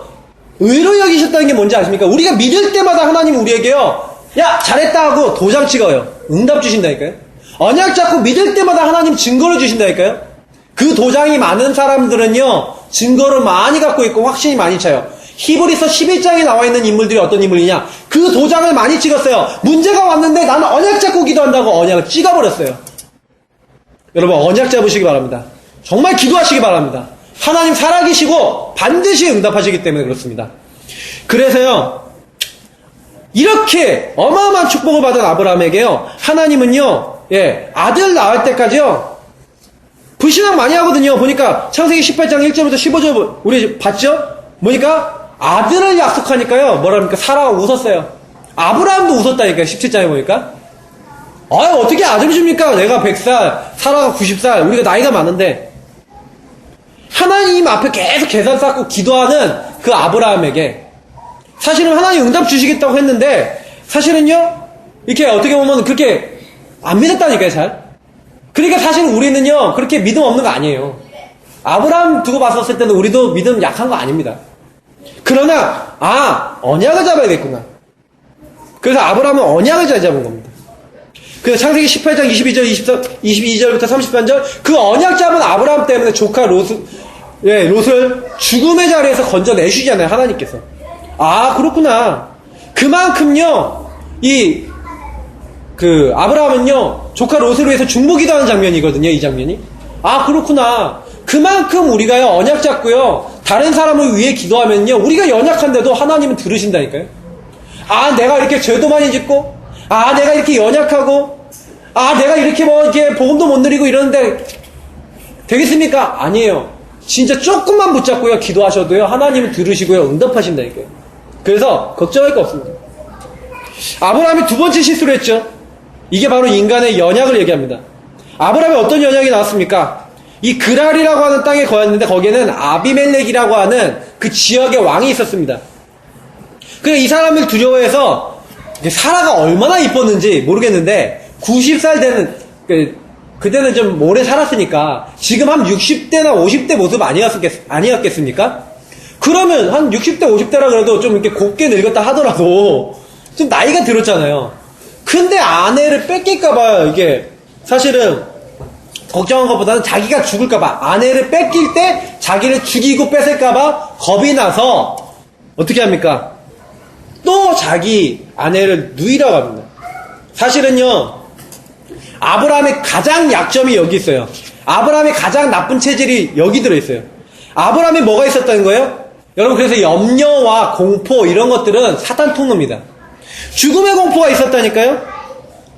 의로 여기셨다는 게 뭔지 아십니까? 우리가 믿을 때마다 하나님은 우리에게요, 야 잘했다 하고 도장 찍어요. 응답 주신다니까요. 언약 잡고 믿을 때마다 하나님 증거를 주신다니까요. 그 도장이 많은 사람들은요, 증거를 많이 갖고 있고 확신이 많이 차요. 히브리서 11장에 나와 있는 인물들이 어떤 인물이냐? 그 도장을 많이 찍었어요. 문제가 왔는데 나는 언약 잡고 기도한다고 언약을 찍어버렸어요. 여러분 언약 잡으시기 바랍니다. 정말 기도하시기 바랍니다. 하나님 살아계시고 반드시 응답하시기 때문에 그렇습니다. 그래서요, 이렇게 어마어마한 축복을 받은 아브라함에게요, 하나님은요, 아들 낳을 때까지요 불신앙 많이 하거든요. 보니까 창세기 18장 1절부터 15절 우리 봤죠? 보니까 아들을 약속하니까요, 뭐랍니까? 사라가 웃었어요. 아브라함도 웃었다니까요. 17장에 보니까. 어떻게 아들 줍니까? 내가 100살, 사라가 90살, 우리가 나이가 많은데. 하나님 앞에 계속 계산 쌓고 기도하는 그 아브라함에게 사실은 하나님 응답 주시겠다고 했는데, 사실은요, 이렇게 어떻게 보면 그렇게 안 믿었다니까요, 잘. 그러니까 사실 우리는요, 그렇게 믿음 없는 거 아니에요. 아브라함 두고 봤었을 때는 우리도 믿음 약한 거 아닙니다. 그러나, 언약을 잡아야겠구나. 그래서 아브라함은 언약을 잘 잡은 겁니다. 그래서 창세기 18장 22절부터 33절, 그 언약 잡은 아브라함 때문에 조카 롯을 죽음의 자리에서 건져내시잖아요, 하나님께서. 아, 그렇구나. 그만큼요, 아브라함은요, 조카 롯을 위해서 중보기도 하는 장면이거든요, 이 장면이. 아, 그렇구나. 그만큼 우리가요, 언약 잡고요, 다른 사람을 위해 기도하면요, 우리가 연약한데도 하나님은 들으신다니까요. 아, 내가 이렇게 죄도 많이 짓고, 아, 내가 이렇게 연약하고, 아, 내가 이렇게 이렇게 복음도 못 누리고 이러는데, 되겠습니까? 아니에요. 진짜 조금만 붙잡고요, 기도하셔도요, 하나님은 들으시고요, 응답하신다니까요. 그래서, 걱정할 거 없습니다. 아브라함이 두 번째 실수를 했죠. 이게 바로 인간의 연약을 얘기합니다. 아브라함이 어떤 연약이 나왔습니까? 이 그랄이라고 하는 땅에 거했는데 거기에는 아비멜렉이라고 하는 그 지역의 왕이 있었습니다. 그래서 이 사람을 두려워해서 사라가 얼마나 이뻤는지 모르겠는데 90살 되는 그때는 좀 오래 살았으니까 지금 한 60대나 50대 모습 아니었겠습니까? 그러면 한 60대 50대라 그래도 좀 이렇게 곱게 늙었다 하더라도 좀 나이가 들었잖아요. 근데 아내를 뺏길까봐 이게 사실은 걱정한 것보다는 자기가 죽을까봐 아내를 뺏길 때 자기를 죽이고 뺏을까봐 겁이 나서 어떻게 합니까? 또 자기 아내를 누이라고 합니다. 사실은요, 아브라함의 가장 약점이 여기 있어요. 아브라함의 가장 나쁜 체질이 여기 들어있어요. 아브라함이 뭐가 있었다는 거예요? 여러분, 그래서 염려와 공포 이런 것들은 사탄 통로입니다. 죽음의 공포가 있었다니까요.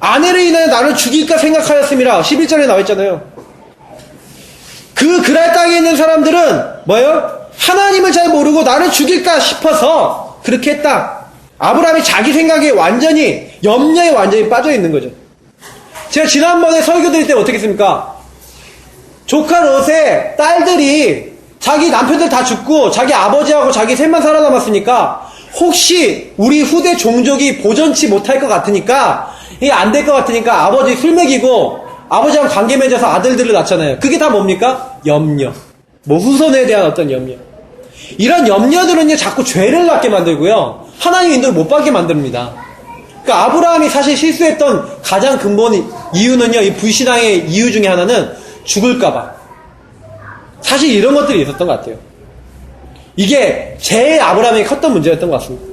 아내를 인하여 나를 죽일까 생각하였음이라 11절에 나와있잖아요. 그 그랄 땅에 있는 사람들은 뭐예요? 하나님을 잘 모르고 나를 죽일까 싶어서 그렇게 했다. 아브라함이 자기 생각에 완전히 염려에 완전히 빠져있는 거죠. 제가 지난번에 설교 드릴 때 어떻게 했습니까? 조카 롯의 딸들이 자기 남편들 다 죽고 자기 아버지하고 자기 셋만 살아남았으니까 혹시 우리 후대 종족이 보존치 못할 것 같으니까 이게 안 될 것 같으니까 아버지 술 먹이고 아버지랑 관계 맺어서 아들들을 낳잖아요. 그게 다 뭡니까? 염려. 후손에 대한 어떤 염려. 이런 염려들은요 자꾸 죄를 낳게 만들고요 하나님 인도를 못 받게 만듭니다. 그러니까 아브라함이 사실 실수했던 가장 근본 이유는요, 이 불신앙의 이유 중에 하나는 죽을까봐. 사실 이런 것들이 있었던 것 같아요. 이게 제일 아브라함이 컸던 문제였던 것 같습니다.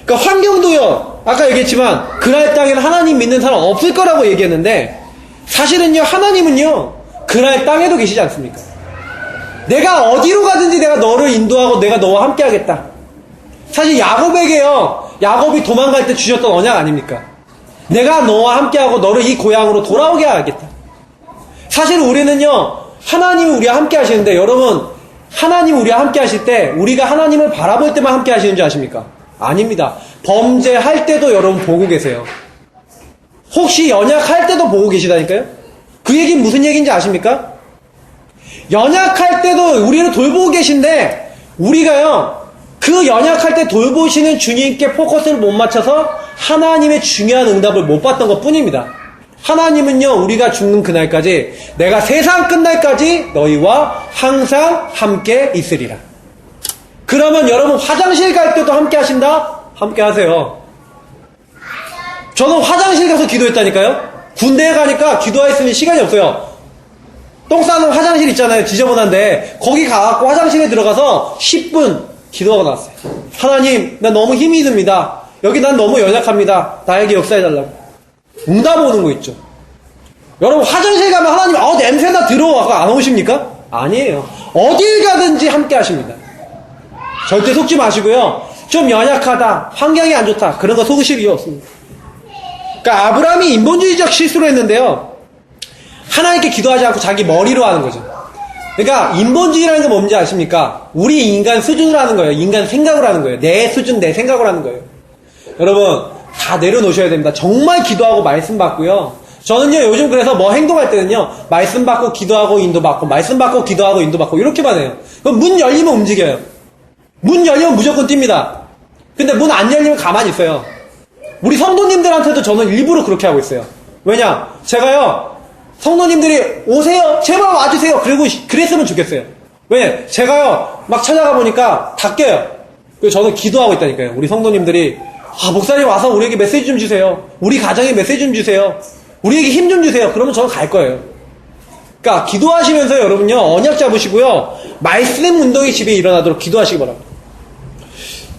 그러니까 환경도요, 아까 얘기했지만 그랄 땅에는 하나님 믿는 사람 없을 거라고 얘기했는데 사실은요, 하나님은요 그랄 땅에도 계시지 않습니까? 내가 어디로 가든지 내가 너를 인도하고 내가 너와 함께 하겠다. 사실 야곱에게요, 야곱이 도망갈 때 주셨던 언약 아닙니까? 내가 너와 함께하고 너를 이 고향으로 돌아오게 하겠다. 사실 우리는요, 하나님이 우리와 함께 하시는데, 여러분, 하나님이 우리와 함께 하실 때 우리가 하나님을 바라볼 때만 함께 하시는 줄 아십니까? 아닙니다. 범죄할 때도 여러분 보고 계세요. 혹시 연약할 때도 보고 계시다니까요? 그 얘기는 무슨 얘기인지 아십니까? 연약할 때도 우리를 돌보고 계신데 우리가요, 그 연약할 때 돌보시는 주님께 포커스를 못 맞춰서 하나님의 중요한 응답을 못 받던 것 뿐입니다. 하나님은요, 우리가 죽는 그날까지 내가 세상 끝날까지 너희와 항상 함께 있으리라. 그러면 여러분 화장실 갈 때도 함께 하신다? 함께 하세요. 저는 화장실 가서 기도했다니까요. 군대에 가니까 기도했으면 시간이 없어요. 똥 싸는 화장실 있잖아요, 지저분한데 거기 가갖고 화장실에 들어가서 10분 기도하고 나왔어요. 하나님, 나 너무 힘이 듭니다. 여기 난 너무 연약합니다. 나에게 역사해달라고. 응답 오는 거 있죠. 여러분 화장실 가면 하나님 냄새나 들어와서 안 오십니까? 아니에요. 어딜 가든지 함께 하십니다. 절대 속지 마시고요. 좀 연약하다, 환경이 안 좋다, 그런 거 속으실 이유 없습니다. 그러니까 아브라함이 인본주의적 실수를 했는데요, 하나님께 기도하지 않고 자기 머리로 하는 거죠. 그러니까 인본주의라는 게 뭔지 아십니까? 우리 인간 수준으로 하는 거예요. 인간 생각으로 하는 거예요. 내 수준, 내 생각으로 하는 거예요. 여러분 다 내려놓으셔야 됩니다. 정말 기도하고 말씀 받고요. 저는요, 요즘 그래서 뭐 행동할 때는요, 말씀 받고 기도하고 인도 받고, 말씀 받고 기도하고 인도 받고 이렇게만 해요. 그럼 문 열리면 움직여요. 문 열리면 무조건 뜁니다. 근데 문 안 열리면 가만히 있어요. 우리 성도님들한테도 저는 일부러 그렇게 하고 있어요. 왜냐? 제가요, 성도님들이 오세요, 제발 와주세요, 그랬으면 좋겠어요. 왜냐? 제가요, 막 찾아가 보니까 다 깨요. 그래서 저는 기도하고 있다니까요. 우리 성도님들이 목사님 와서 우리에게 메시지 좀 주세요. 우리 가정에 메시지 좀 주세요. 우리에게 힘 좀 주세요. 그러면 저는 갈 거예요. 그러니까 기도하시면서 여러분요, 언약 잡으시고요, 말씀 운동이 집에 일어나도록 기도하시기 바랍니다.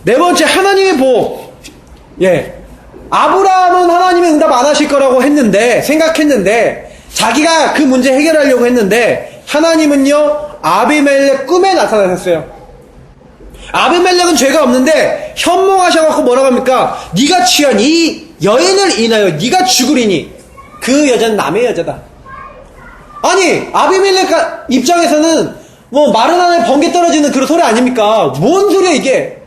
네 번째, 하나님의 보호. 예. 아브라함은 하나님의 응답 안 하실 거라고 생각했는데, 자기가 그 문제 해결하려고 했는데, 하나님은요, 아비멜렉 꿈에 나타나셨어요. 아비멜렉은 죄가 없는데, 현몽하셔갖고 뭐라고 합니까? 네가 취한 이 여인을 인하여 네가 죽으리니, 그 여자는 남의 여자다. 아니, 아비멜렉 입장에서는, 마른 하늘에 번개 떨어지는 그런 소리 아닙니까? 뭔 소리야, 이게?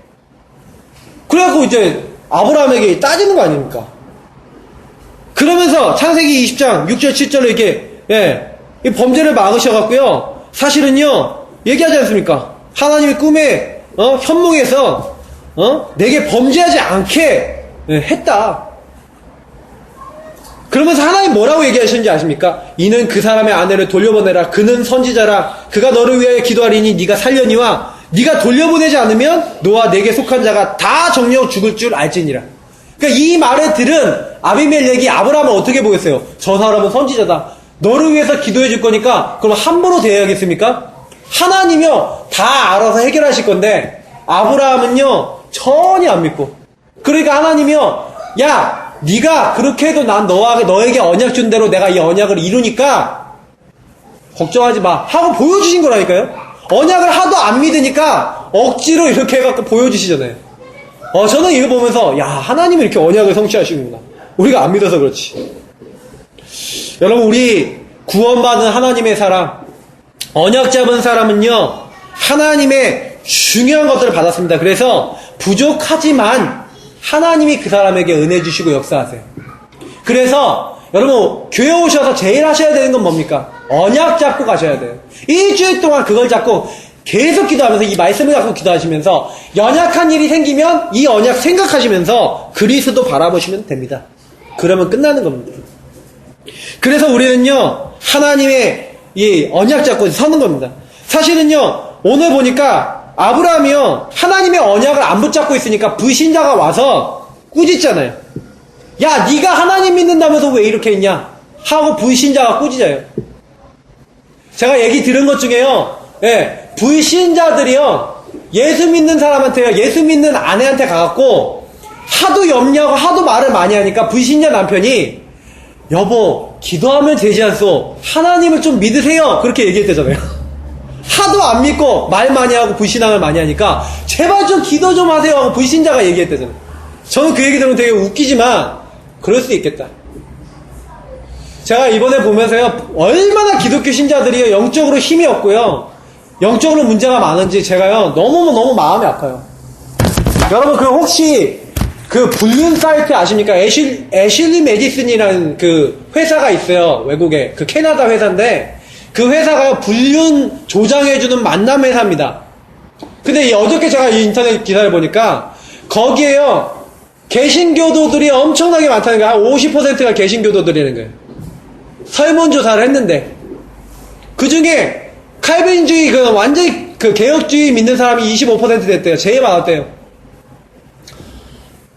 그래갖고 이제, 아브라함에게 따지는 거 아닙니까? 그러면서 창세기 20장 6절 7절에 이렇게 이 범죄를 막으셔갖고요. 사실은요 얘기하지 않습니까? 하나님의 꿈에 현몽에서 내게 범죄하지 않게 했다. 그러면서 하나님 뭐라고 얘기하셨는지 아십니까? 이는 그 사람의 아내를 돌려보내라. 그는 선지자라. 그가 너를 위하여 기도하리니 네가 살려니와 네가 돌려보내지 않으면 너와 내게 속한 자가 다 정령 죽을 줄 알지니라. 그러니까 이 말을 들은 아비멜렉이 아브라함을 어떻게 보겠어요? 저 사람은 선지자다. 너를 위해서 기도해 줄 거니까 그럼 함부로 대해야겠습니까? 하나님이요 다 알아서 해결하실 건데 아브라함은요 전혀 안 믿고, 그러니까 하나님이요 야 네가 그렇게 해도 난 너에게 언약 준 대로 내가 이 언약을 이루니까 걱정하지 마 하고 보여주신 거라니까요. 언약을 하도 안 믿으니까 억지로 이렇게 해갖고 보여주시잖아요. 저는 이거 보면서 야 하나님이 이렇게 언약을 성취하시는구나. 우리가 안 믿어서 그렇지. 여러분, 우리 구원받은 하나님의 사람, 언약 잡은 사람은요 하나님의 중요한 것들을 받았습니다. 그래서 부족하지만 하나님이 그 사람에게 은혜 주시고 역사하세요. 그래서 여러분 교회 오셔서 제일 하셔야 되는 건 뭡니까? 언약 잡고 가셔야 돼요. 일주일 동안 그걸 잡고 계속 기도하면서 이 말씀을 갖고 기도하시면서 연약한 일이 생기면 이 언약 생각하시면서 그리스도 바라보시면 됩니다. 그러면 끝나는 겁니다. 그래서 우리는요 하나님의 이 언약 잡고 서는 겁니다. 사실은요 오늘 보니까 아브라함이요 하나님의 언약을 안 붙잡고 있으니까 불신자가 와서 꾸짖잖아요. 야 네가 하나님 믿는다면서 왜 이렇게 했냐 하고 불신자가 꾸짖어요. 제가 얘기 들은 것 중에요 불신자들이요 예수 믿는 사람한테요 예수 믿는 아내한테 가갖고 하도 염려하고 하도 말을 많이 하니까 불신자 남편이 여보 기도하면 되지 않소 하나님을 좀 믿으세요 그렇게 얘기했대잖아요. 하도 안 믿고 말 많이 하고 불신앙을 많이 하니까 제발 좀 기도 좀 하세요 하고 불신자가 얘기했대잖아요. 저는 그 얘기 들으면 되게 웃기지만 그럴 수도 있겠다. 제가 이번에 보면서요 얼마나 기독교 신자들이 영적으로 힘이 없고요 영적으로 문제가 많은지 제가요 너무 마음이 아파요. 여러분 그 혹시 그 불륜 사이트 아십니까? 애슐리 메디슨이라는 그 회사가 있어요. 외국에 그 캐나다 회사인데 그 회사가요 불륜 조장해주는 만남 회사입니다. 근데 어저께 제가 이 인터넷 기사를 보니까 거기에요 개신교도들이 엄청나게 많다는 거예요. 한 50%가 개신교도들이라는 거예요. 설문조사를 했는데 그 중에 칼빈주의 그 완전히 그 개혁주의 믿는 사람이 25% 됐대요. 제일 많았대요.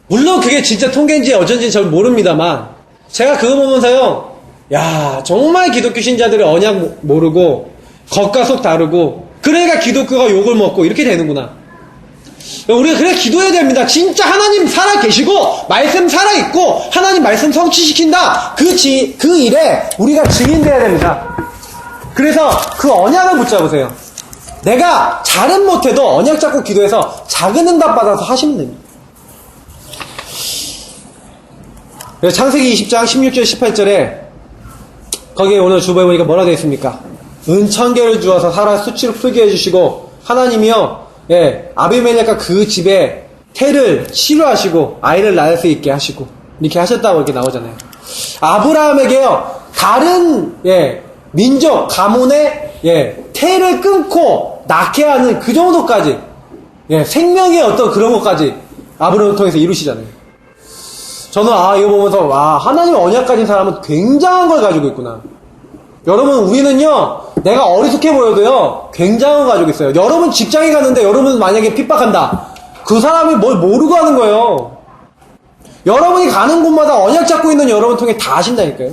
물론 그게 진짜 통계인지 어쩐지 잘 모릅니다만 제가 그거 보면서요 야 정말 기독교 신자들이 언약 모르고 겉과 속 다르고 그러니까 기독교가 욕을 먹고 이렇게 되는구나. 우리가 그래 기도해야 됩니다. 진짜 하나님 살아 계시고 말씀 살아 있고 하나님 말씀 성취시킨다. 그 일에 우리가 증인돼야 됩니다. 그래서 그 언약을 붙잡으세요. 내가 잘은 못해도 언약 잡고 기도해서 작은 응답 받아서 하시면 됩니다. 창세기 20장 16절 18절에 거기에 오늘 주보에 보니까 뭐라 되어 있습니까? 은천개를 주어서 사라 수치를 풀게 해주시고 하나님이요 아비멜렉과 그 집에 태를 치료하시고 아이를 낳을 수 있게 하시고 이렇게 하셨다고 이렇게 나오잖아요. 아브라함에게요 다른 민족 가문의 태를 끊고 낳게 하는 그 정도까지 생명의 어떤 그런 것까지 아브라함을 통해서 이루시잖아요. 저는 이거 보면서 하나님의 언약 가진 사람은 굉장한 걸 가지고 있구나. 여러분 우리는요 내가 어리숙해 보여도요 굉장한 거 가지고 있어요. 여러분 직장에 갔는데 여러분 만약에 핍박한다. 그 사람이 뭘 모르고 하는 거예요. 여러분이 가는 곳마다 언약 잡고 있는 여러분 통해 다 하신다니까요.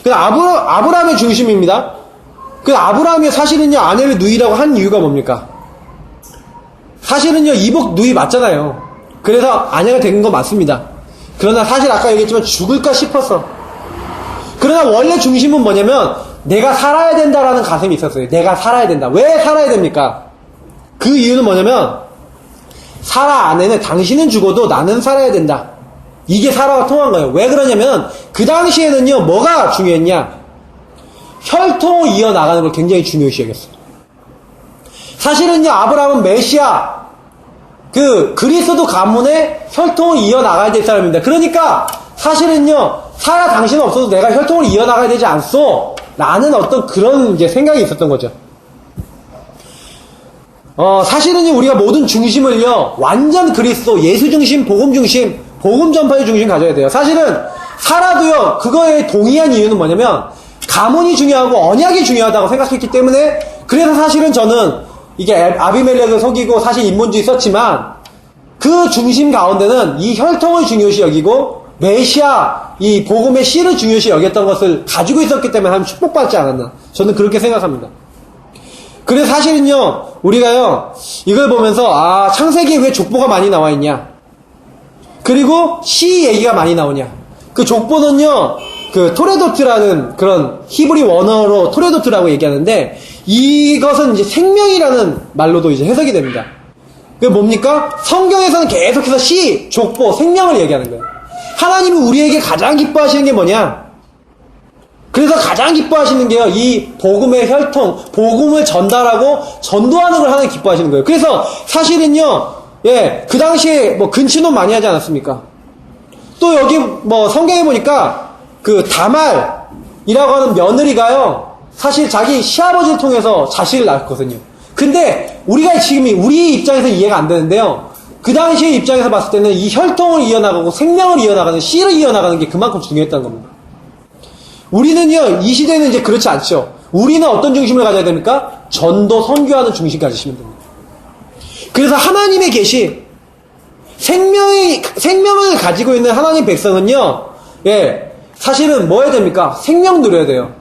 그 아브라함의 중심입니다. 그 아브라함이 사실은요 아내를 누이라고 한 이유가 뭡니까? 사실은요, 이복 누이 맞잖아요. 그래서 아내가 된 거 맞습니다. 그러나 사실 아까 얘기했지만 죽을까 싶었어. 그러나 원래 중심은 뭐냐면 내가 살아야 된다라는 가슴이 있었어요. 내가 살아야 된다. 왜 살아야 됩니까? 그 이유는 뭐냐면 사라 아내는 당신은 죽어도 나는 살아야 된다. 이게 사라가 통한 거예요. 왜 그러냐면 그 당시에는요, 뭐가 중요했냐? 혈통을 이어나가는 걸 굉장히 중요시 여겼어요. 사실은요, 아브라함은 메시아, 그리스도 가문의 혈통을 이어나가야 될 사람입니다. 그러니까 사실은요, 사라 당신은 없어도 내가 혈통을 이어나가야 되지 않소? 라는 어떤 그런 이제 생각이 있었던 거죠. 사실은요, 우리가 모든 중심을요, 완전 그리스도, 예수 중심, 복음 중심, 복음 전파의 중심 가져야 돼요. 사실은 사라도요, 그거에 동의한 이유는 뭐냐면 가문이 중요하고 언약이 중요하다고 생각했기 때문에, 그래서 사실은 저는 이게 아비멜렉을 속이고 사실 인본주의 썼지만 그 중심 가운데는 이 혈통을 중요시 여기고 메시아 이 복음의 씨를 중요시 여겼던 것을 가지고 있었기 때문에 하나님 축복받지 않았나, 저는 그렇게 생각합니다. 그래서 사실은요, 우리가요 이걸 보면서 창세기에 왜 족보가 많이 나와 있냐, 그리고 시 얘기가 많이 나오냐. 그 족보는요, 그 토레도트라는 그런 히브리 원어로 토레도트라고 얘기하는데, 이것은 이제 생명이라는 말로도 이제 해석이 됩니다. 그게 뭡니까? 성경에서는 계속해서 시, 족보, 생명을 얘기하는 거예요. 하나님이 우리에게 가장 기뻐하시는 게 뭐냐? 그래서 가장 기뻐하시는 게요, 이 복음의 혈통, 복음을 전달하고 전도하는 걸 하나님 기뻐하시는 거예요. 그래서 사실은요, 그 당시에 뭐 근친혼 많이 하지 않았습니까? 또 여기 뭐 성경에 보니까 그 다말이라고 하는 며느리가요, 사실 자기 시아버지를 통해서 자식을 낳았거든요. 근데 우리가 지금 우리 입장에서 이해가 안 되는데요, 그 당시의 입장에서 봤을 때는 이 혈통을 이어나가고 생명을 이어나가는, 씨를 이어나가는 게 그만큼 중요했다는 겁니다. 우리는요, 이 시대는 이제 그렇지 않죠. 우리는 어떤 중심을 가져야 됩니까? 전도, 선교하는 중심 가지시면 됩니다. 그래서 하나님의 계시, 생명을 가지고 있는 하나님 백성은요, 사실은 뭐 해야 됩니까? 생명 누려야 돼요.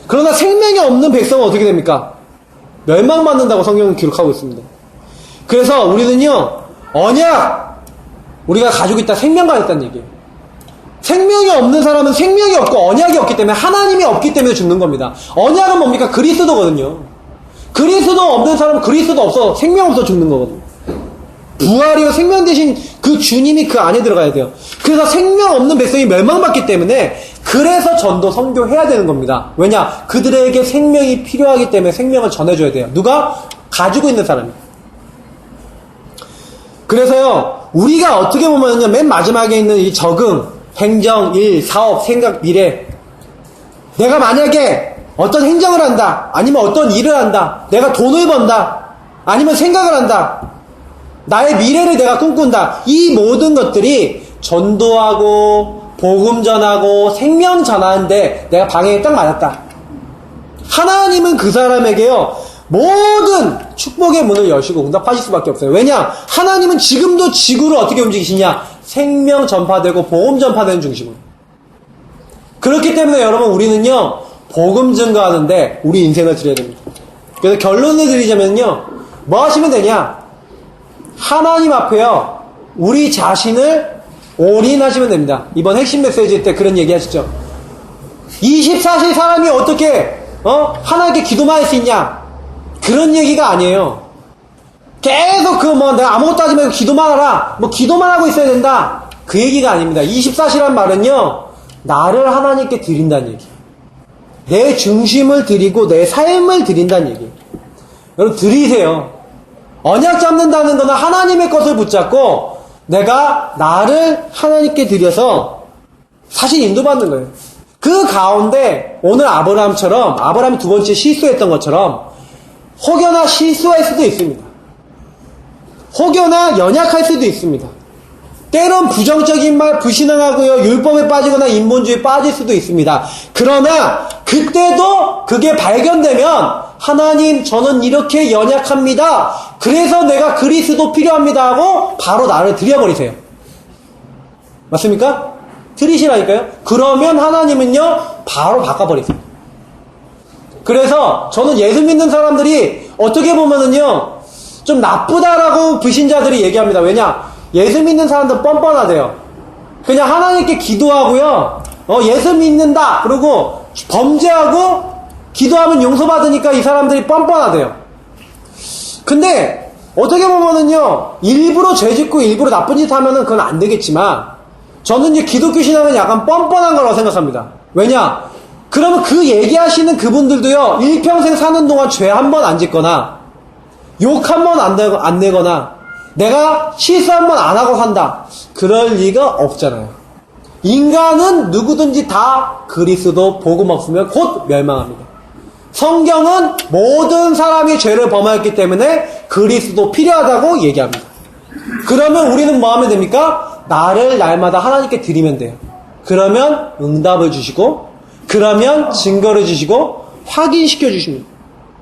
그러나 생명이 없는 백성은 어떻게 됩니까? 멸망받는다고 성경은 기록하고 있습니다. 그래서 우리는요, 언약, 우리가 가지고 있다, 생명가 있다는 얘기예요. 생명이 없는 사람은 생명이 없고 언약이 없기 때문에, 하나님이 없기 때문에 죽는 겁니다. 언약은 뭡니까? 그리스도거든요. 그리스도 없는 사람은 그리스도 없어, 생명 없어 죽는 거거든요. 부활이요, 생명 대신 그 주님이 그 안에 들어가야 돼요. 그래서 생명 없는 백성이 멸망받기 때문에, 그래서 전도 선교해야 되는 겁니다. 왜냐? 그들에게 생명이 필요하기 때문에 생명을 전해줘야 돼요. 누가? 가지고 있는 사람이. 그래서요, 우리가 어떻게 보면요, 맨 마지막에 있는 이 적응, 행정, 일, 사업, 생각, 미래. 내가 만약에 어떤 행정을 한다, 아니면 어떤 일을 한다, 내가 돈을 번다, 아니면 생각을 한다, 나의 미래를 내가 꿈꾼다, 이 모든 것들이 전도하고 복음 전하고 생명 전하는데 내가 방향이 딱 맞았다. 하나님은 그 사람에게요, 모든 축복의 문을 여시고 응답하실 수밖에 없어요. 왜냐? 하나님은 지금도 지구를 어떻게 움직이시냐? 생명 전파되고 복음 전파되는 중심으로. 그렇기 때문에 여러분, 우리는요, 복음 증거하는데 우리 인생을 드려야 됩니다. 그래서 결론을 드리자면요, 뭐 하시면 되냐? 하나님 앞에요, 우리 자신을 올인하시면 됩니다. 이번 핵심 메시지 때 그런 얘기 하시죠. 24시 사람이 어떻게 하나님께 기도만 할 수 있냐? 그런 얘기가 아니에요. 계속 내가 아무것도 하지 말고 기도만 하라, 기도만 하고 있어야 된다, 그 얘기가 아닙니다. 24시란 말은요, 나를 하나님께 드린다는 얘기, 내 중심을 드리고 내 삶을 드린다는 얘기. 여러분, 드리세요. 언약 잡는다는 거는 하나님의 것을 붙잡고 내가 나를 하나님께 드려서 사실 인도받는 거예요. 그 가운데 오늘 아브라함이 두 번째 실수했던 것처럼 혹여나 실수할 수도 있습니다. 혹여나 연약할 수도 있습니다. 때론 부정적인 말, 불신앙하고요, 율법에 빠지거나 인본주의에 빠질 수도 있습니다. 그러나 그때도 그게 발견되면, 하나님, 저는 이렇게 연약합니다, 그래서 내가 그리스도 필요합니다 하고 바로 나를 드려버리세요. 맞습니까? 드리시라니까요. 그러면 하나님은요, 바로 바꿔버리세요. 그래서 저는 예수 믿는 사람들이 어떻게 보면은요, 좀 나쁘다라고 불신자들이 얘기합니다. 왜냐? 예수 믿는 사람들은 뻔뻔하대요. 그냥 하나님께 기도하고요. 예수 믿는다. 그리고 범죄하고 기도하면 용서받으니까 이 사람들이 뻔뻔하대요. 근데 어떻게 보면은요, 일부러 죄 짓고 일부러 나쁜 짓 하면은 그건 안 되겠지만, 저는 이제 기독교 신앙은 약간 뻔뻔한 거라고 생각합니다. 왜냐? 그러면 그 얘기하시는 그분들도요, 일평생 사는 동안 죄 한 번 안 짓거나, 욕 한 번 안 내거나, 내가 실수 한 번 안 하고 산다. 그럴 리가 없잖아요. 인간은 누구든지 다 그리스도 복음 없으면 곧 멸망합니다. 성경은 모든 사람이 죄를 범하였기 때문에 그리스도 필요하다고 얘기합니다. 그러면 우리는 뭐 하면 됩니까? 나를 날마다 하나님께 드리면 돼요. 그러면 응답을 주시고, 그러면 증거를 주시고, 확인시켜 주십니다.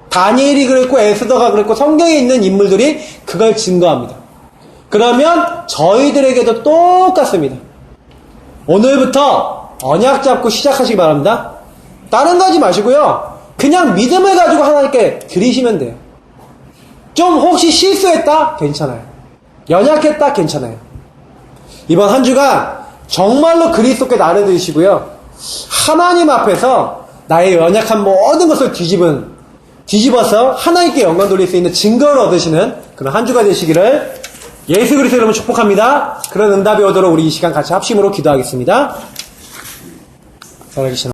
다니엘이 그랬고, 에스더가 그랬고, 성경에 있는 인물들이 그걸 증거합니다. 그러면 저희들에게도 똑같습니다. 오늘부터 언약 잡고 시작하시기 바랍니다. 다른 거 하지 마시고요. 그냥 믿음을 가지고 하나님께 드리시면 돼요. 좀 혹시 실수했다? 괜찮아요. 연약했다? 괜찮아요. 이번 한 주간 정말로 그리스도께 나를 드리시고요. 하나님 앞에서 나의 연약한 모든 것을 뒤집어서 하나님께 영광 돌릴 수 있는 증거를 얻으시는 그런 한 주가 되시기를 예수 그리스도 이름으로 축복합니다. 그런 응답이 오도록 우리 이 시간 같이 합심으로 기도하겠습니다. 살아계신